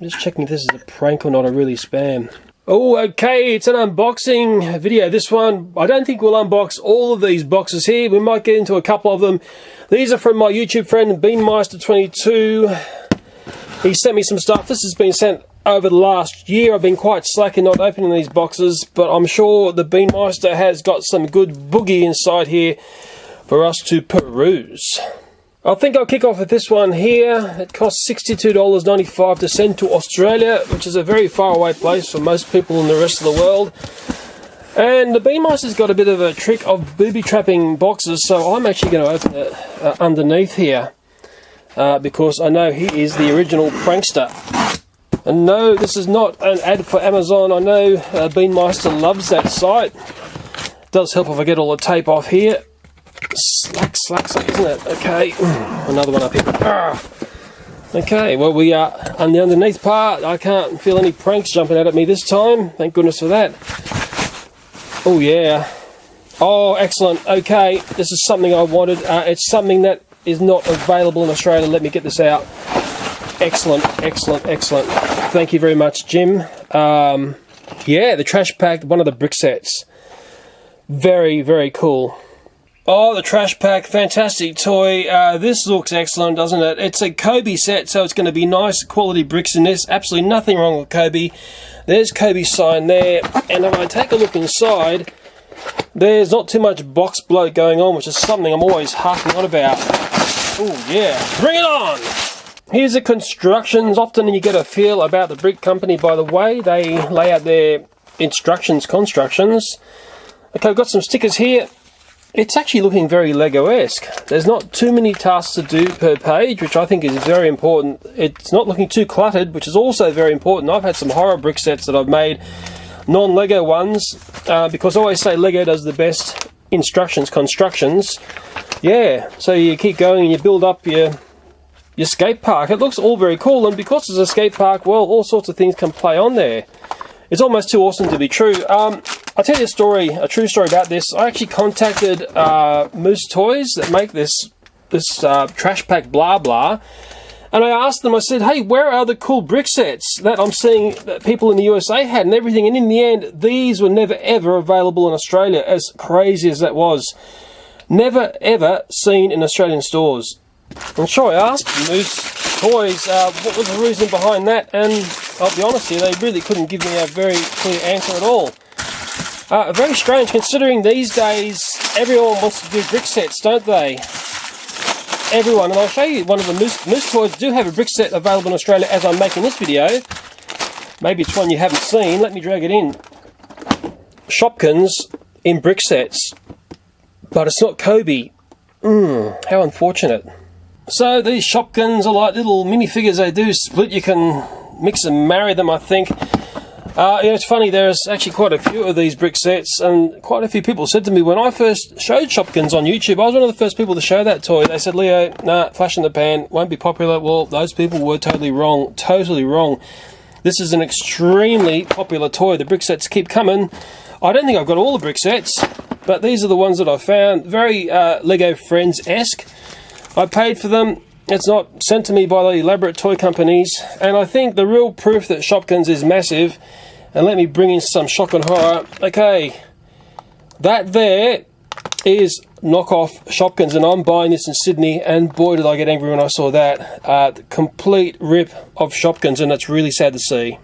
I'm just checking if this is a prank or not, or really spam. Oh, okay, it's an unboxing video. This one, I don't think we'll unbox all of these boxes here. We might get into a couple of them. These are from my YouTube friend, BM22. He sent me some stuff. This has been sent over the last year. I've been quite slack in not opening these boxes, but I'm sure the Beanmeister has got some good boogie inside here for us to peruse. I think I'll kick off with this one here. It costs $62.95 to send to Australia, which is a very far away place for most people in the rest of the world. And the Beanmeister's got a bit of a trick of booby trapping boxes, so I'm actually going to open it underneath here because I know he is the original prankster. And no, this is not an ad for Amazon. I know Beanmeister loves that site. It does help if I get all the tape off here. Slack, isn't it? Okay, another one up here. Okay, well, we are on the underneath part. I can't feel any pranks jumping out at me this time. Thank goodness for that. Oh, yeah. Oh, excellent. Okay, this is something I wanted. It's something that is not available in Australia. Let me get this out. Excellent. Thank you very much, Jim. Yeah, the trash pack, one of the brick sets. Very, very cool. Oh, the trash pack, fantastic toy. This looks excellent, doesn't it? It's a Kobe set, so it's going to be nice quality bricks in this. Absolutely nothing wrong with Kobe. There's Kobe's sign there. And if I take a look inside, there's not too much box bloat going on, which is something I'm always harping on about. Oh, yeah. Bring it on! Here's the constructions. Often you get a feel about the brick company by the way they lay out their constructions. Okay, I've got some stickers here. It's actually looking very Lego-esque. There's not too many tasks to do per page, which I think is very important. It's not looking too cluttered, which is also very important. I've had some horror brick sets that I've made, non-Lego ones, because I always say Lego does the best constructions. Yeah, so you keep going and you build up your skate park. It looks all very cool, and because it's a skate park, well, all sorts of things can play on there. It's almost too awesome to be true. I'll tell you a true story about this. I actually contacted Moose Toys that make this trash pack blah blah, and I asked them, I said, hey, where are the cool brick sets that I'm seeing that people in the USA had and everything? And in the end, these were never ever available in Australia, as crazy as that was. Never ever seen in Australian stores. I'm sure I asked Moose Toys what was the reason behind that, and I'll be honest here, they really couldn't give me a very clear answer at all. Very strange, considering these days everyone wants to do brick sets, don't they? Everyone, and I'll show you one of the Moose Toys do have a brick set available in Australia as I'm making this video. Maybe it's one you haven't seen. Let me drag it in. Shopkins in brick sets, but it's not Kobe. How unfortunate. So these Shopkins are like little minifigures. They do split. You can mix and marry them, I think. It's funny, there's actually quite a few of these brick sets, and quite a few people said to me when I first showed Shopkins on YouTube, I was one of the first people to show that toy. They said, Leo, nah, flash in the pan, won't be popular. Well, those people were totally wrong. This is an extremely popular toy. The brick sets keep coming. I don't think I've got all the brick sets, but these are the ones that I found. Very Lego Friends-esque. I paid for them. It's not sent to me by the elaborate toy companies, and I think the real proof that Shopkins is massive, and let me bring in some shock and horror. Okay, that there is knockoff Shopkins, and I'm buying this in Sydney, and boy did I get angry when I saw that. The complete rip of Shopkins, and it's really sad to see.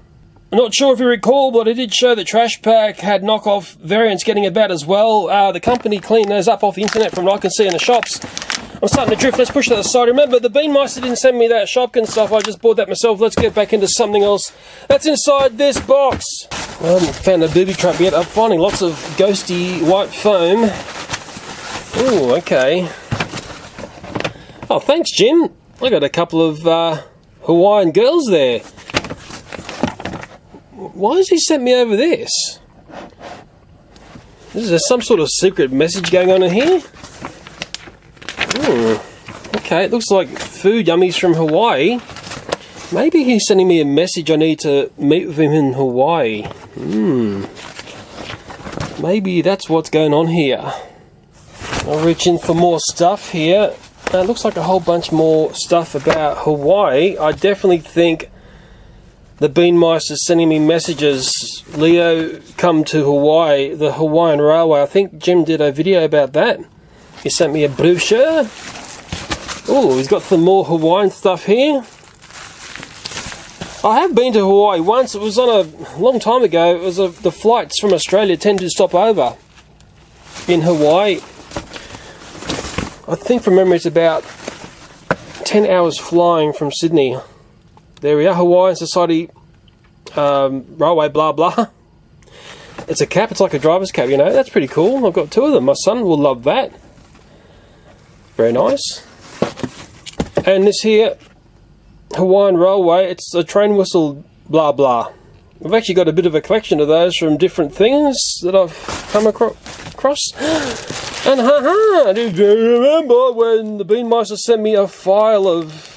I'm not sure if you recall, but I did show the trash pack had knockoff variants getting about as well. The company cleaned those up off the internet from what I can see in the shops. I'm starting to drift. Let's push to the side. Remember, the Beanmeister didn't send me that Shopkins stuff. I just bought that myself. Let's get back into something else that's inside this box. I haven't found a booby trap yet. I'm finding lots of ghosty white foam. Ooh, okay. Oh, thanks, Jim. I got a couple of Hawaiian girls there. Why has he sent me over this? Is there some sort of secret message going on in here? Okay, it looks like food yummies from Hawaii. Maybe he's sending me a message I need to meet with him in Hawaii. Maybe that's what's going on here. I'll reach in for more stuff here. It looks like a whole bunch more stuff about Hawaii. I definitely think The Bean Mice is sending me messages. Leo, come to Hawaii, the Hawaiian Railway. I think Jim did a video about that. He sent me a brochure. Oh, he's got some more Hawaiian stuff here. I have been to Hawaii once. It was on a long time ago. It was the flights from Australia tend to stop over in Hawaii. I think from memory it's about 10 hours flying from Sydney. There we are, Hawaiian Society Railway, blah blah. It's a cap, it's like a driver's cap, you know. That's pretty cool. I've got two of them. My son will love that. Very nice. And this here, Hawaiian Railway, it's a train whistle, blah blah. I've actually got a bit of a collection of those from different things that I've come across. And haha, do you remember when the Bean Mice sent me a file of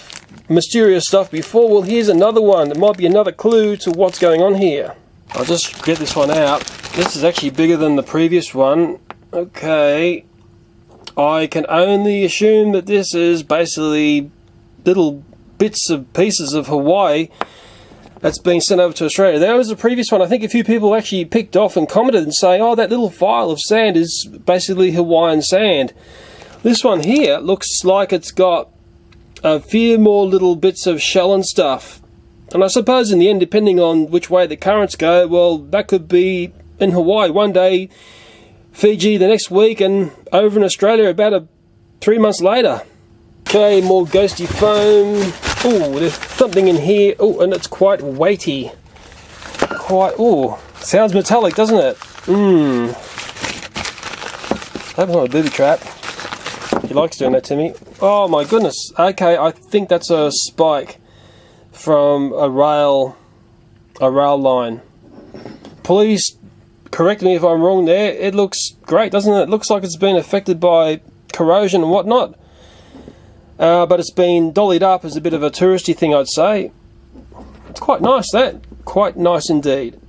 mysterious stuff before? Well, here's another one. It might be another clue to what's going on here. I'll just get this one out. This is actually bigger than the previous one. Okay. I can only assume that this is basically little bits of pieces of Hawaii that's been sent over to Australia. There was the previous one. I think a few people actually picked off and commented and say, oh, that little file of sand is basically Hawaiian sand. This one here looks like it's got a few more little bits of shell and stuff. And I suppose in the end, depending on which way the currents go, well, that could be in Hawaii one day, Fiji the next week, and over in Australia about 3 months later. Okay, more ghosty foam. Oh, there's something in here. Oh, and it's quite weighty. Sounds metallic, doesn't it? I hope it's not a booby trap. He likes doing that to me. Oh my goodness. Okay, I think that's a spike from a rail line. Please correct me if I'm wrong there. It looks great, doesn't it? It looks like it's been affected by corrosion and whatnot. But it's been dollied up as a bit of a touristy thing, I'd say. It's quite nice, that. Quite nice indeed.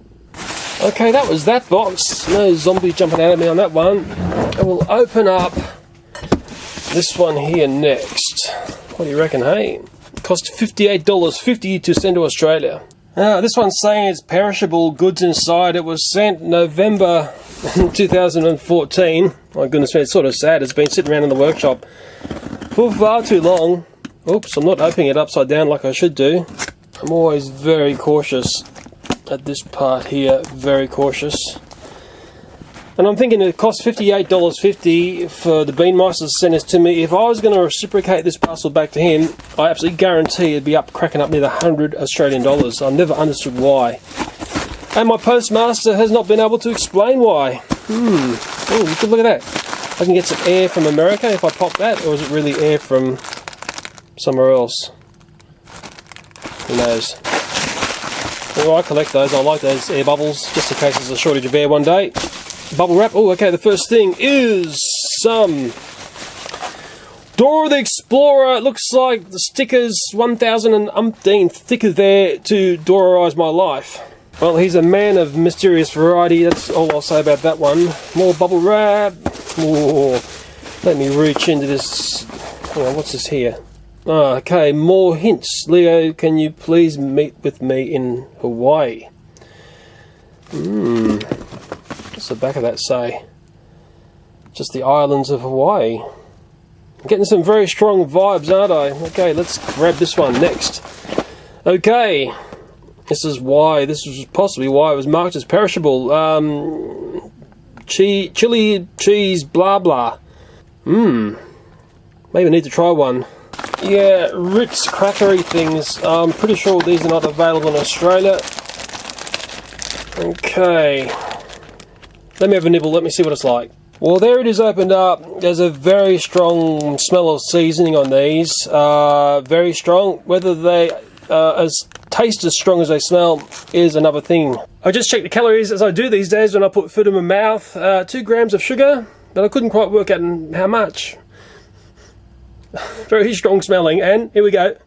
Okay, that was that box. No zombies jumping out at me on that one. And we'll open up this one here next. What do you reckon, hey? It cost $58.50 to send to Australia. This one's saying it's perishable goods inside. It was sent November 2014. My goodness me, it's sort of sad. It's been sitting around in the workshop for far too long. Oops, I'm not opening it upside down like I should do. I'm always very cautious at this part here. Very cautious. And I'm thinking it cost $58.50 for the Bean Mice to send this to me. If I was going to reciprocate this parcel back to him, I absolutely guarantee it'd be cracking up near the 100 Australian dollars. I've never understood why. And my postmaster has not been able to explain why. Oh, look at that. I can get some air from America if I pop that, or is it really air from somewhere else? Who knows? Well, I collect those. I like those air bubbles, just in case there's a shortage of air one day. Bubble wrap. Oh, okay, the first thing is some Dora the Explorer. It looks like the stickers, 1000 and umpteenth sticker there to Dora-ize my life. Well, he's a man of mysterious variety. That's all I'll say about that one. More bubble wrap. Oh, let me reach into this. Hang on, what's this here? Oh, okay, more hints. Leo, can you please meet with me in Hawaii? What's the back of that say? Just the islands of Hawaii. I'm getting some very strong vibes, aren't I? Okay, let's grab this one next. Okay. This is possibly why it was marked as perishable. Chili cheese, blah blah. Maybe I need to try one. Yeah, Ritz crackery things. I'm pretty sure these are not available in Australia. Okay. Let me have a nibble. Let me see what it's like. Well, there it is opened up. There's a very strong smell of seasoning on these. Very strong. Whether they taste as strong as they smell is another thing. I just checked the calories as I do these days when I put food in my mouth. 2 grams of sugar, but I couldn't quite work out how much. Very strong smelling, and here we go.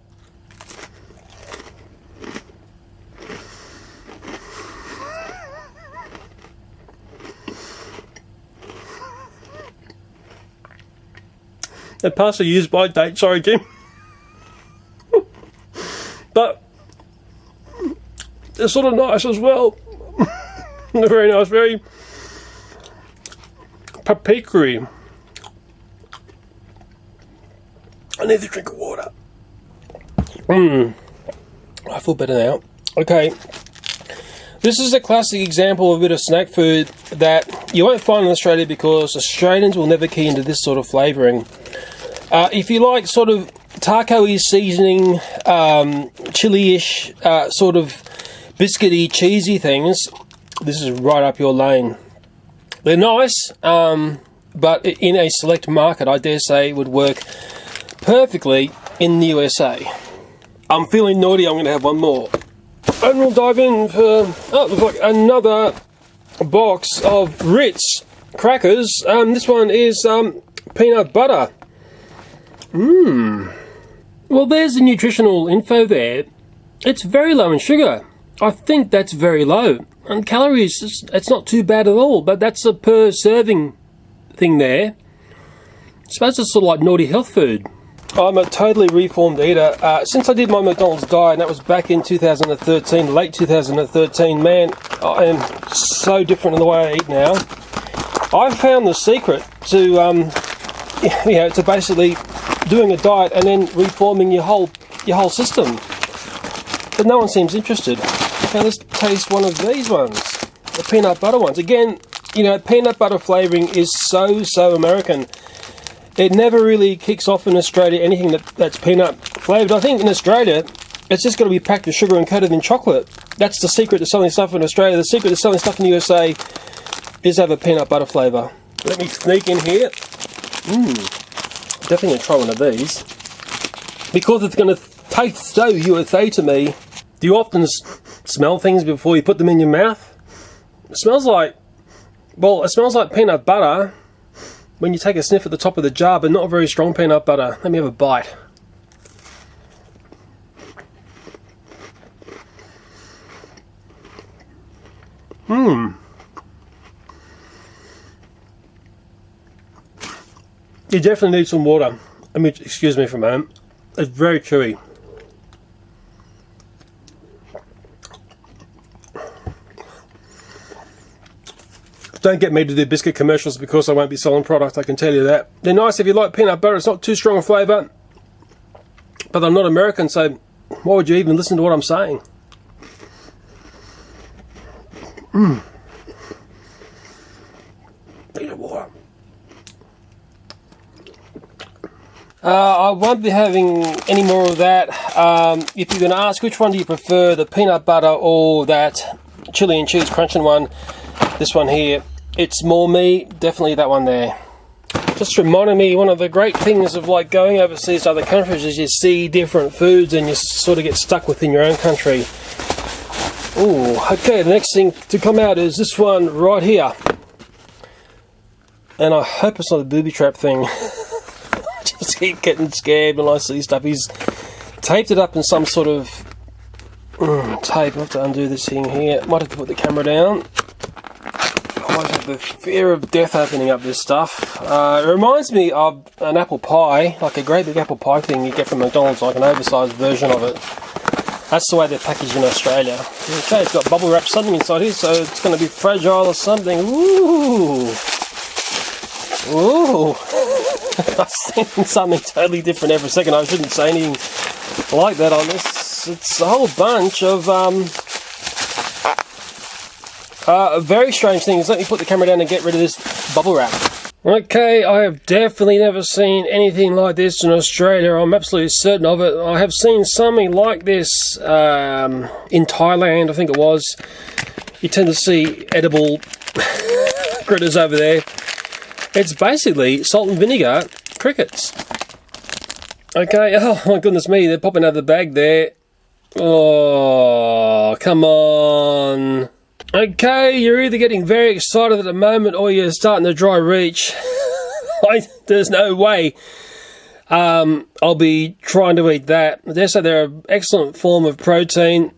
They passed the use-by date, sorry Jim. But They're sort of nice as well. They're very nice, very paprika-y. I need a drink of water. I feel better now. Okay. This is a classic example of a bit of snack food that you won't find in Australia because Australians will never key into this sort of flavouring. If you like sort of taco-y seasoning, chili-ish, sort of biscuity, cheesy things, this is right up your lane. They're nice, but in a select market, I dare say, would work perfectly in the USA. I'm feeling naughty, I'm going to have one more. And we'll dive in for, oh, looks like another box of Ritz crackers. This one is peanut butter. Well, there's the nutritional info there. It's very low in sugar. I think that's very low. And calories, it's not too bad at all, but that's a per serving thing there. I suppose it's sort of like naughty health food. I'm a totally reformed eater. Since I did my McDonald's diet, and that was back in 2013, late 2013, man, I am so different in the way I eat now. I've found the secret to, to basically doing a diet and then reforming your whole system. But no one seems interested. Okay, let's taste one of these ones, the peanut butter ones. Again, peanut butter flavouring is so American. It never really kicks off in Australia, anything that's peanut flavoured. I think in Australia, it's just got to be packed with sugar and coated in chocolate. That's the secret to selling stuff in Australia. The secret to selling stuff in the USA is have a peanut butter flavour. Let me sneak in here. Definitely going to try one of these. Because it's going to taste so USA to me. Do you often smell things before you put them in your mouth? It smells like peanut butter when you take a sniff at the top of the jar, but not very strong peanut butter. Let me have a bite. You definitely need some water. Excuse me for a moment. It's very chewy. Don't get me to do biscuit commercials because I won't be selling product, I can tell you that. They're nice if you like peanut butter. It's not too strong a flavour. But I'm not American, so why would you even listen to what I'm saying? Need a water. I won't be having any more of that. If you're going to ask which one do you prefer, the peanut butter or that chili and cheese crunching one, this one here, it's more me, definitely that one there. Just reminded me, one of the great things of like going overseas to other countries is you see different foods and you sort of get stuck within your own country. Ooh, okay, the next thing to come out is this one right here. And I hope it's not a booby trap thing. I just keep getting scared when I see stuff. He's taped it up in some sort of tape. I'll have to undo this thing here. Might have to put the camera down. I might have the fear of death opening up this stuff. It reminds me of an apple pie, like a great big apple pie thing you get from McDonald's, like an oversized version of it. That's the way they're packaged in Australia. Okay, it's got bubble wrap something inside here, so it's going to be fragile or something. Ooh! Ooh! I'm thinking something totally different every second. I shouldn't say anything like that on this. It's a whole bunch of very strange things. Let me put the camera down and get rid of this bubble wrap. Okay, I have definitely never seen anything like this in Australia. I'm absolutely certain of it. I have seen something like this in Thailand, I think it was. You tend to see edible critters over there. It's basically salt and vinegar crickets. Okay, oh my goodness me, they're popping out of the bag there. Oh, come on. Okay, you're either getting very excited at the moment or you're starting to dry reach. There's no way I'll be trying to eat that. They say they're an excellent form of protein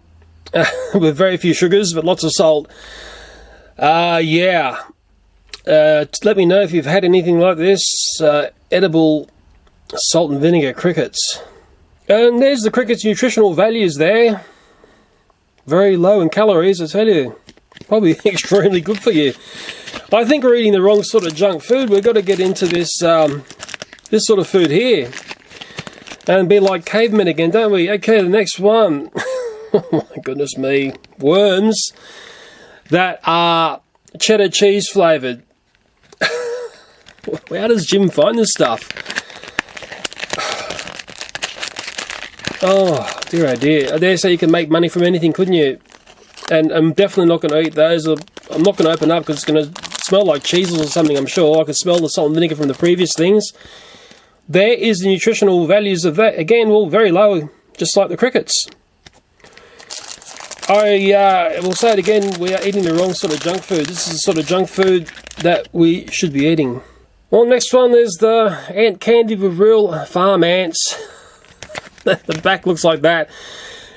with very few sugars but lots of salt. Yeah. Let me know if you've had anything like this. Edible salt and vinegar crickets. And there's the cricket's nutritional values there. Very low in calories, I tell you. Probably extremely good for you. I think we're eating the wrong sort of junk food. We've got to get into this this sort of food here and be like cavemen again, don't we? Okay, the next one. Oh my goodness me. Worms that are cheddar cheese flavoured. How does Jim find this stuff? Oh, dear, oh dear. I dare say you can make money from anything, couldn't you? And I'm definitely not going to eat those. I'm not going to open up because it's going to smell like cheeses or something, I'm sure. I can smell the salt and vinegar from the previous things. There is the nutritional values of that. Again, well, very low, just like the crickets. I will say it again, we are eating the wrong sort of junk food. This is the sort of junk food that we should be eating. Well, next one is the ant candy with real farm ants. The back looks like that.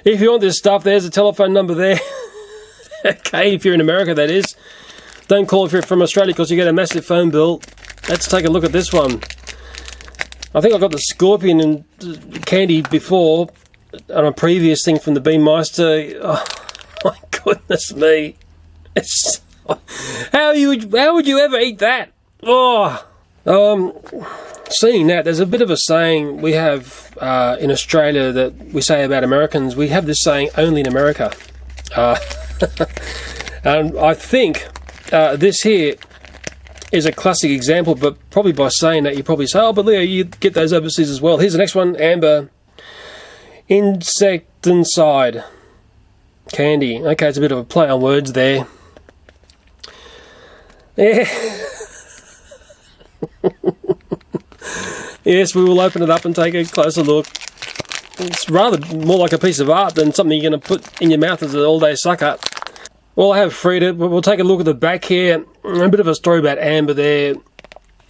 If you want this stuff, there's a telephone number there. Okay, if you're in America, that is. Don't call if you're from Australia because you get a massive phone bill. Let's take a look at this one. I think I got the scorpion and candy before on a previous thing from the BM22. Oh my goodness me! How would you ever eat that? Oh, seeing that, there's a bit of a saying we have in Australia that we say about Americans. We have this saying only in America, and I think this here is a classic example. But probably by saying that, you probably say, "Oh, but Leo, you get those overseas as well." Here's the next one: amber insecticide candy. Okay, it's a bit of a play on words there. Yeah. Yes, we will open it up and take a closer look. It's rather more like a piece of art than something you're going to put in your mouth as an all-day sucker. Well, I have freed it, but we'll take a look at the back here. A bit of a story about amber there.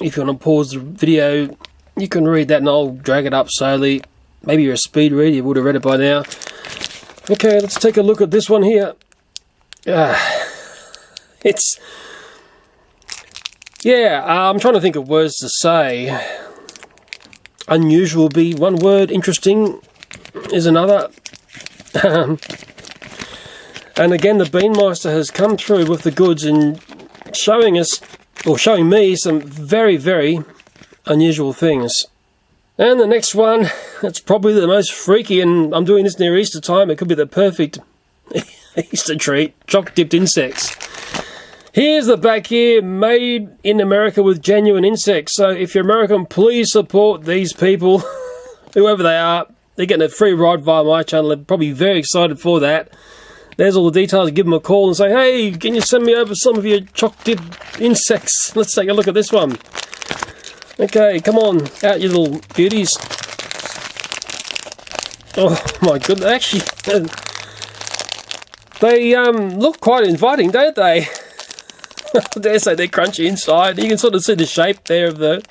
If you want to pause the video, you can read that and I'll drag it up slowly. Maybe you're a speed reader, you would have read it by now. Okay, let's take a look at this one here. It's... Yeah, I'm trying to think of words to say. Unusual would be one word. Interesting is another. And again, the Beanmeister has come through with the goods and showing us, or showing me, some very, very unusual things. And the next one, it's probably the most freaky, and I'm doing this near Easter time. It could be the perfect Easter treat. Choc-dipped insects. Here's the back here, made in America with genuine insects. So if you're American, please support these people, whoever they are. They're getting a free ride via my channel. They're probably very excited for that. There's all the details. Give them a call and say, hey, can you send me over some of your choc-dipped insects? Let's take a look at this one. Okay, come on, out you little beauties. Oh my goodness, actually, they look quite inviting, don't they? I dare say they're crunchy inside. You can sort of see the shape there of the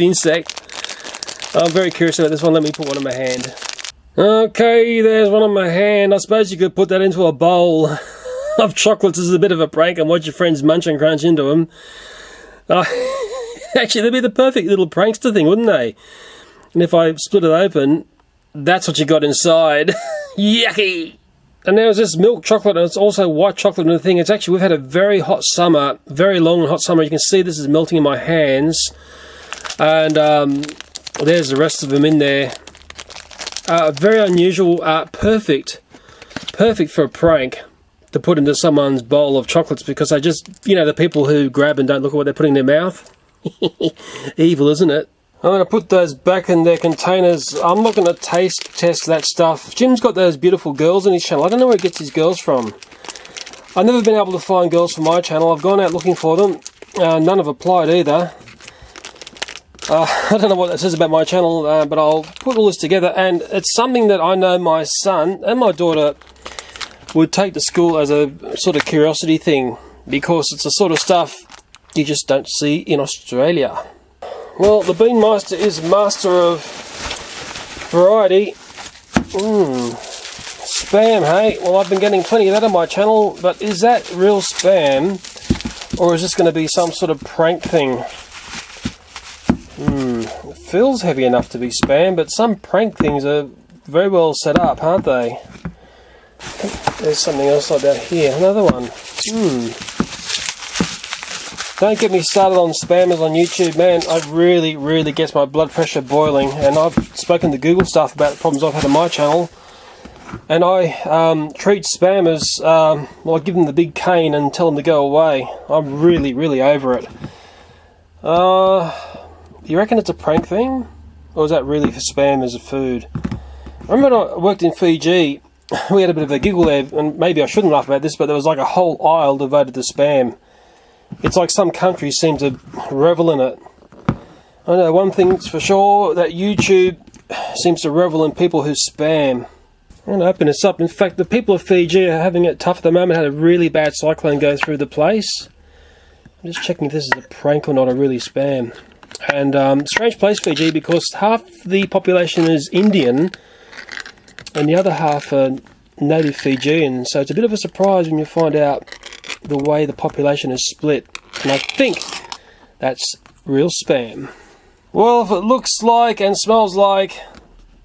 insect. I'm very curious about this one. Let me put one in my hand. Okay, there's one in my hand. I suppose you could put that into a bowl of chocolates as a bit of a prank and watch your friends munch and crunch into them. Actually, they'd be the perfect little prankster thing, wouldn't they? And if I split it open, that's what you got inside. Yucky! And there's this milk chocolate, and it's also white chocolate and the thing. It's actually, we've had a very hot summer, very long and hot summer. You can see this is melting in my hands. And there's the rest of them in there. Very unusual, perfect for a prank to put into someone's bowl of chocolates, because they just, you know, the people who grab and don't look at what they're putting in their mouth. Evil, isn't it? I'm going to put those back in their containers. I'm not going to taste test that stuff. Jim's got those beautiful girls on his channel. I don't know where he gets his girls from. I've never been able to find girls for my channel. I've gone out looking for them. None have applied either. I don't know what that says about my channel, but I'll put all this together. And it's something that I know my son and my daughter would take to school as a sort of curiosity thing, because it's the sort of stuff you just don't see in Australia. Well, the Beanmeister is master of variety. Spam, hey? Well, I've been getting plenty of that on my channel, but is that real spam? Or is this going to be some sort of prank thing? It feels heavy enough to be spam, but some prank things are very well set up, aren't they? There's something else like that here. Another one. Don't get me started on spammers on YouTube, man. It really gets my blood pressure boiling. And I've spoken to Google staff about the problems I've had on my channel. And I treat spammers, well, I give them the big cane and tell them to go away. I'm really over it. You reckon it's a prank thing? Or is that really for spammers of food? I remember when I worked in Fiji, we had a bit of a giggle there, and maybe I shouldn't laugh about this, but there was like a whole aisle devoted to spam. It's like some countries seem to revel in it. I know one thing's for sure, that YouTube seems to revel in people who spam. I'm going to open this up. In fact, the people of Fiji are having it tough at the moment. Had a really bad cyclone go through the place. I'm just checking if this is a prank or not, or really spam. And strange place, Fiji, because half the population is Indian and the other half are native Fijian. So it's a bit of a surprise when you find out the way the population is split. And I think that's real spam. Well, if it looks like and smells like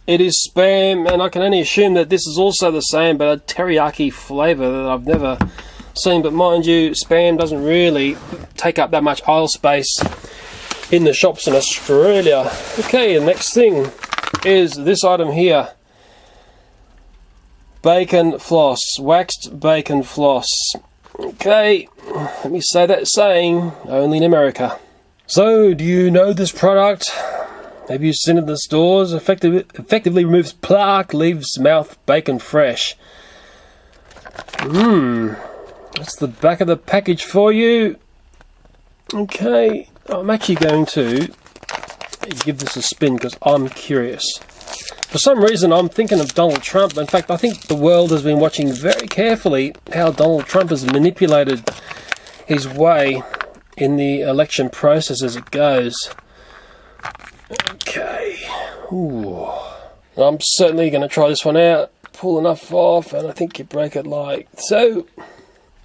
it is spam, and I can only assume that this is also the same, but a teriyaki flavour that I've never seen. But mind you, spam doesn't really take up that much aisle space in the shops in Australia. Okay, the next thing is this item here. Bacon floss. Waxed bacon floss. Okay, let me say that saying, only in America. So, do you know this product? Have you seen it in the stores? Effectively removes plaque, leaves mouth bacon fresh. That's the back of the package for you. Okay, I'm actually going to give this a spin because I'm curious. For some reason, I'm thinking of Donald Trump. In fact, I think the world has been watching very carefully how Donald Trump has manipulated his way in the election process as it goes. Okay. Ooh. I'm certainly going to try this one out. Pull enough off, and I think you break it like so.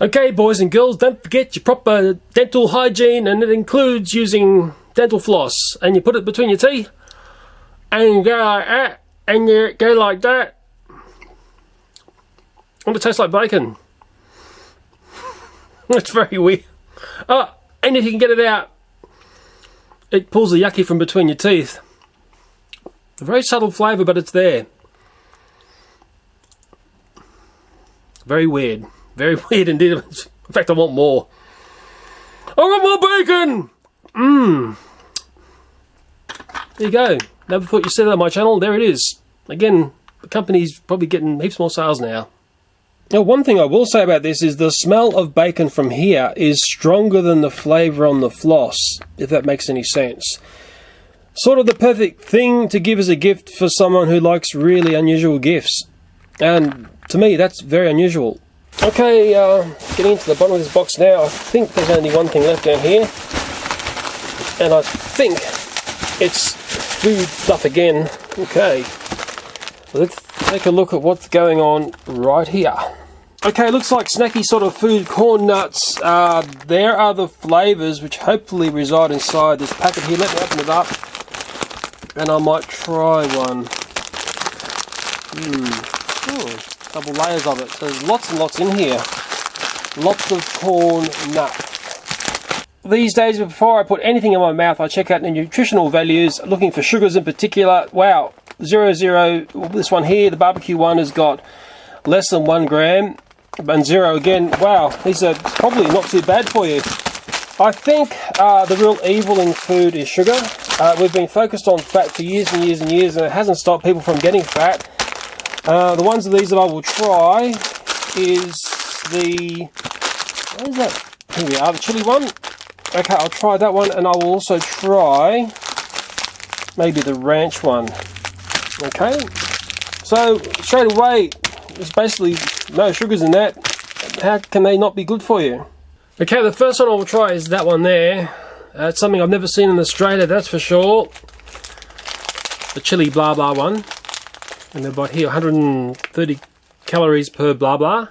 Okay, boys and girls, don't forget your proper dental hygiene, and it includes using dental floss. And you put it between your teeth, and you go like that. And you go like that. And it tastes like bacon. It's very weird. Oh, and if you can get it out, it pulls the yucky from between your teeth. A very subtle flavour, but it's there. Very weird. Very weird indeed. In fact, I want more. I want more bacon! There you go. Never thought you'd see that on my channel. There it is. Again, the company's probably getting heaps more sales now. Now, one thing I will say about this is the smell of bacon from here is stronger than the flavour on the floss, if that makes any sense. Sort of the perfect thing to give as a gift for someone who likes really unusual gifts. And to me, that's very unusual. Okay, getting into the bottom of this box now. I think there's only one thing left down here. And I think it's food stuff again. Okay, let's take a look at what's going on right here. Okay, looks like snacky sort of food, corn nuts. There are the flavours which hopefully reside inside this packet here. Let me open it up and I might try one. Double layers of it. So there's lots and lots in here. Lots of corn nuts. These days, before I put anything in my mouth, I check out the nutritional values, looking for sugars in particular. Wow, 0, this one here, the barbecue one, has got less than 1 gram, and 0 again. Wow, these are probably not too bad for you. I think the real evil in food is sugar. We've been focused on fat for years and years and years, and it hasn't stopped people from getting fat. The ones of these that I will try is the, what is that? Here we are, the chili one. Okay, I'll try that one, and I will also try maybe the ranch one. Okay, so straight away, there's basically no sugars in that. How can they not be good for you? Okay, the first one I will try is that one there. It's something I've never seen in Australia, that's for sure. The chili blah blah one. And they've got here 130 calories per blah blah.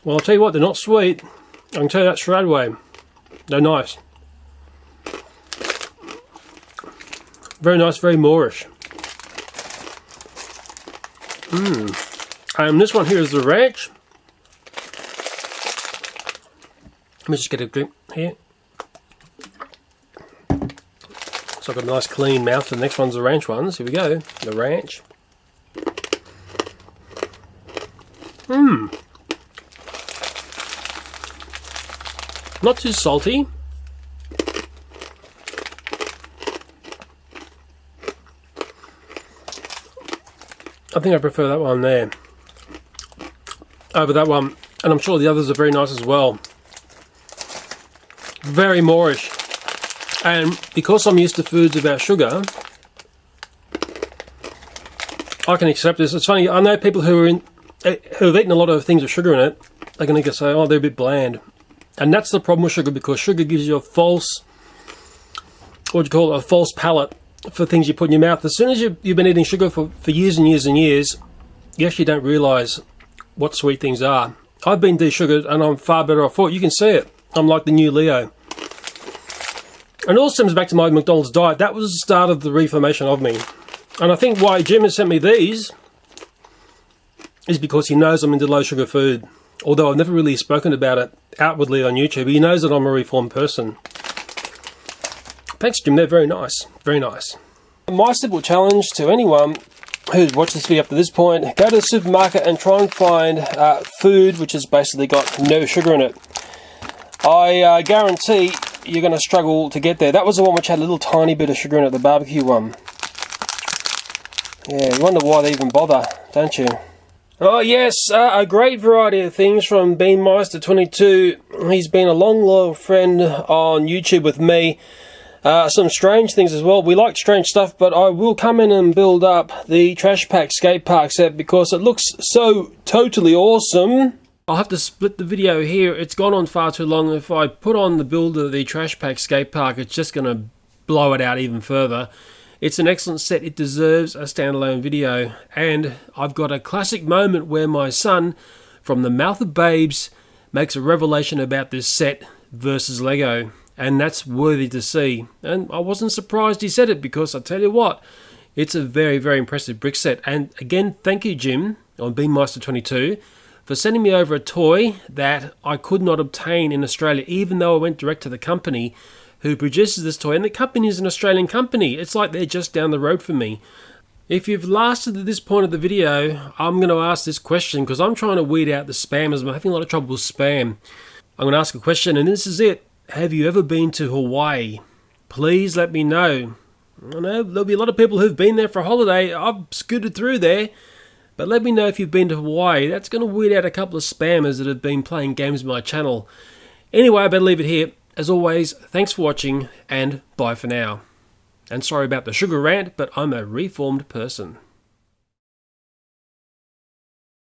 Well, I'll tell you what, they're not sweet. I can tell you that straight away. They're nice. Very nice, very Moorish. This one here is the ranch. Let me just get a grip here. So I've got a nice clean mouth. The next one's the ranch ones. Here we go. The ranch. Not too salty. I think I prefer that one there over that one, and I'm sure the others are very nice as well. Very moreish, and because I'm used to foods without sugar, I can accept this. It's funny, I know people who have eaten a lot of things with sugar in it. They're going to say, oh, they're a bit bland, and that's the problem with sugar, because sugar gives you a false, what do you call it, a false palate for things you put in your mouth. As soon as you've been eating sugar for years and years and years, you actually don't realise what sweet things are. I've been de-sugared and I'm far better off for it. You can see it. I'm like the new Leo. And it all stems back to my McDonald's diet. That was the start of the reformation of me. And I think why Jim has sent me these is because he knows I'm into low sugar food. Although I've never really spoken about it outwardly on YouTube, he knows that I'm a reformed person. Thanks, Jim. They're very nice. Very nice. My simple challenge to anyone who's watched this video up to this point, go to the supermarket and try and find food which has basically got no sugar in it. I guarantee you're going to struggle to get there. That was the one which had a little tiny bit of sugar in it, the barbecue one. Yeah, you wonder why they even bother, don't you? Oh yes, a great variety of things from BM22. He's been a long, loyal friend on YouTube with me. Some strange things as well. We like strange stuff, but I will come in and build up the Trash Pack skate park set because it looks so totally awesome. I'll have to split the video here. It's gone on far too long. If I put on the build of the Trash Pack skate park, it's just going to blow it out even further. It's an excellent set. It deserves a standalone video. And I've got a classic moment where my son, from the mouth of babes, makes a revelation about this set versus Lego. And that's worthy to see. And I wasn't surprised he said it, because I tell you what, it's a very, very impressive brick set. And again, thank you, Jim, on BM22, for sending me over a toy that I could not obtain in Australia, even though I went direct to the company who produces this toy. And the company is an Australian company. It's like they're just down the road from me. If you've lasted to this point of the video, I'm going to ask this question, because I'm trying to weed out the spammers. I'm having a lot of trouble with spam. I'm going to ask a question, and this is it. Have you ever been to Hawaii? Please let me know. I know there'll be a lot of people who've been there for a holiday. I've scooted through there. But let me know if you've been to Hawaii. That's going to weed out a couple of spammers that have been playing games on my channel. Anyway, I better leave it here. As always, thanks for watching, and bye for now. And sorry about the sugar rant, but I'm a reformed person.